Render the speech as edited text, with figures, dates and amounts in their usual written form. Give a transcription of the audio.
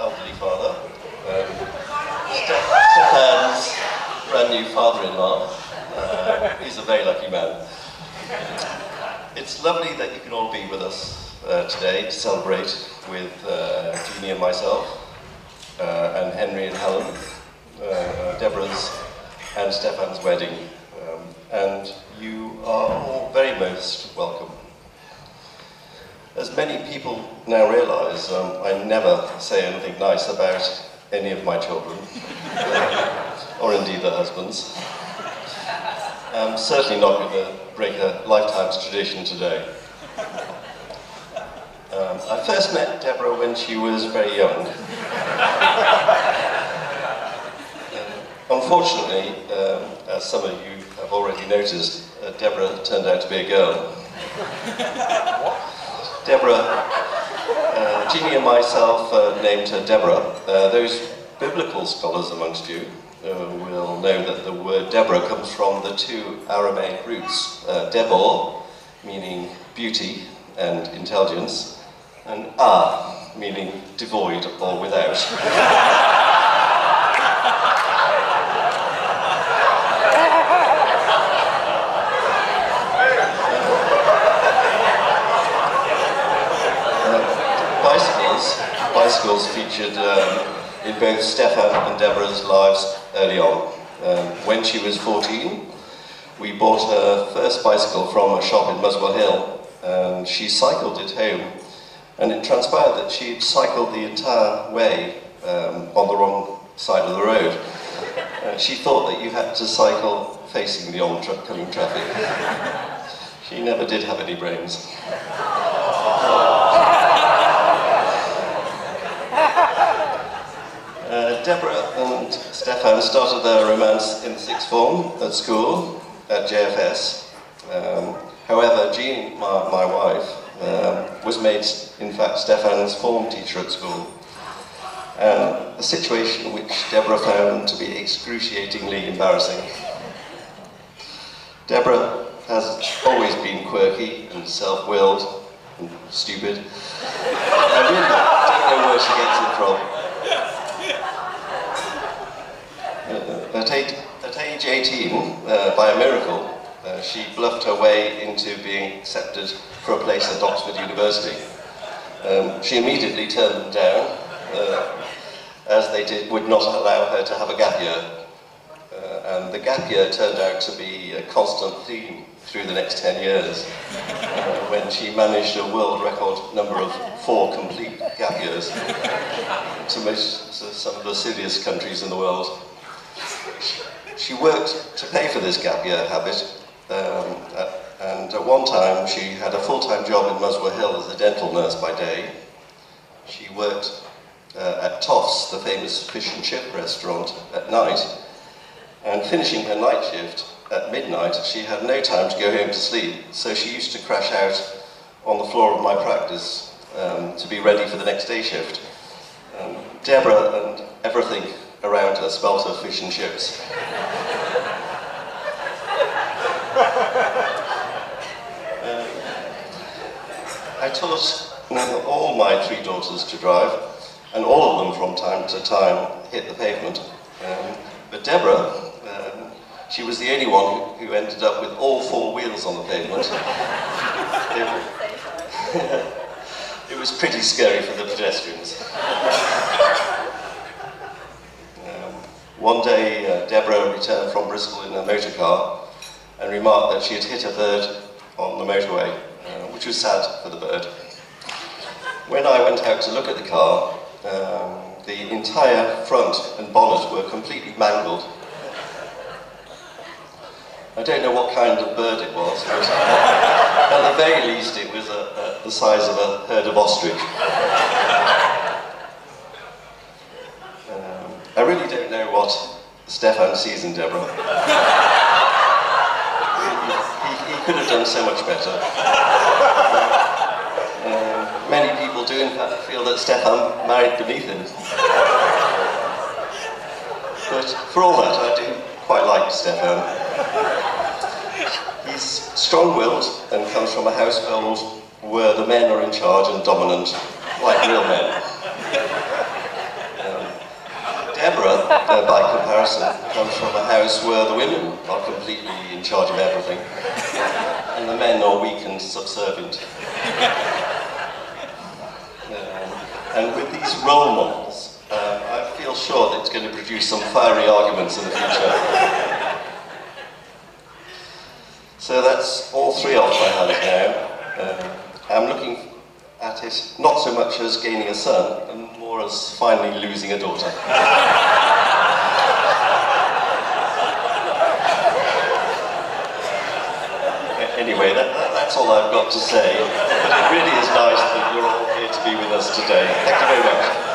elderly father, Stefan's brand new father-in-law. He's a very lucky man. It's lovely that you can all be with us today to celebrate with Jeannie and myself, and Henry and Helen, Deborah's and Stefan's wedding. And you are all very most welcome. As many people now realise, I never say anything nice about any of my children, or indeed their husbands. I'm certainly not going to break a lifetime's tradition today. I first met Deborah when she was very young. Unfortunately, as some of you have already noticed, Deborah turned out to be a girl. Deborah, Jeannie and myself named her Deborah. Those biblical scholars amongst you will know that the word Deborah comes from the two Aramaic roots, Debor, meaning beauty and intelligence, and meaning devoid or without. Bicycles featured in both Stefan and Deborah's lives early on. When she was 14, we bought her first bicycle from a shop in Muswell Hill, and she cycled it home. And it transpired that she'd cycled the entire way on the wrong side of the road. She thought that you had to cycle facing the oncoming traffic. She never did have any brains. Deborah and Stefan started their romance in the sixth form at school, at JFS. However, Jean, my wife, was made, in fact, Stefan's form teacher at school. A situation which Deborah found to be excruciatingly embarrassing. Deborah has always been quirky and self-willed and stupid. I really don't know where she gets it from. At age 18, by a miracle, she bluffed her way into being accepted for a place at Oxford University. She immediately turned them down, as they would not allow her to have a gap year. And the gap year turned out to be a constant theme through the next 10 years, when she managed a world record number of 4 complete gap years to some of the silliest countries in the world. She worked to pay for this gap year habit, and at one time she had a full-time job in Muswell Hill as a dental nurse by day. She worked at Toff's, the famous fish and chip restaurant, at night, and finishing her night shift at midnight, she had no time to go home to sleep, so she used to crash out on the floor of my practice to be ready for the next day shift. Deborah and everything around her smelt of fish and chips. I taught all my 3 daughters to drive, and all of them from time to time hit the pavement. But Deborah, she was the only one who ended up with all 4 wheels on the pavement. It was pretty scary for the pedestrians. One day, Deborah returned from Bristol in a motor car and remarked that she had hit a bird on the motorway, which was sad for the bird. When I went out to look at the car, the entire front and bonnet were completely mangled. I don't know what kind of bird it was, but at the very least it was the size of a herd of ostrich. I really don't know what Stefan sees in Deborah. He could have done so much better. Many people do in fact feel that Stefan married beneath him. But for all that, I do quite like Stefan. He's strong-willed and comes from a household where the men are in charge and dominant, like real men. by comparison, comes from a house where the women are completely in charge of everything, and the men are weak and subservient. And with these role models, I feel sure that it's going to produce some fiery arguments in the future. So that's all three off my hands now. I'm looking at it not so much as gaining a son, and more as finally losing a daughter. Anyway, that's all I've got to say. But it really is nice that you're all here to be with us today. Thank you very much.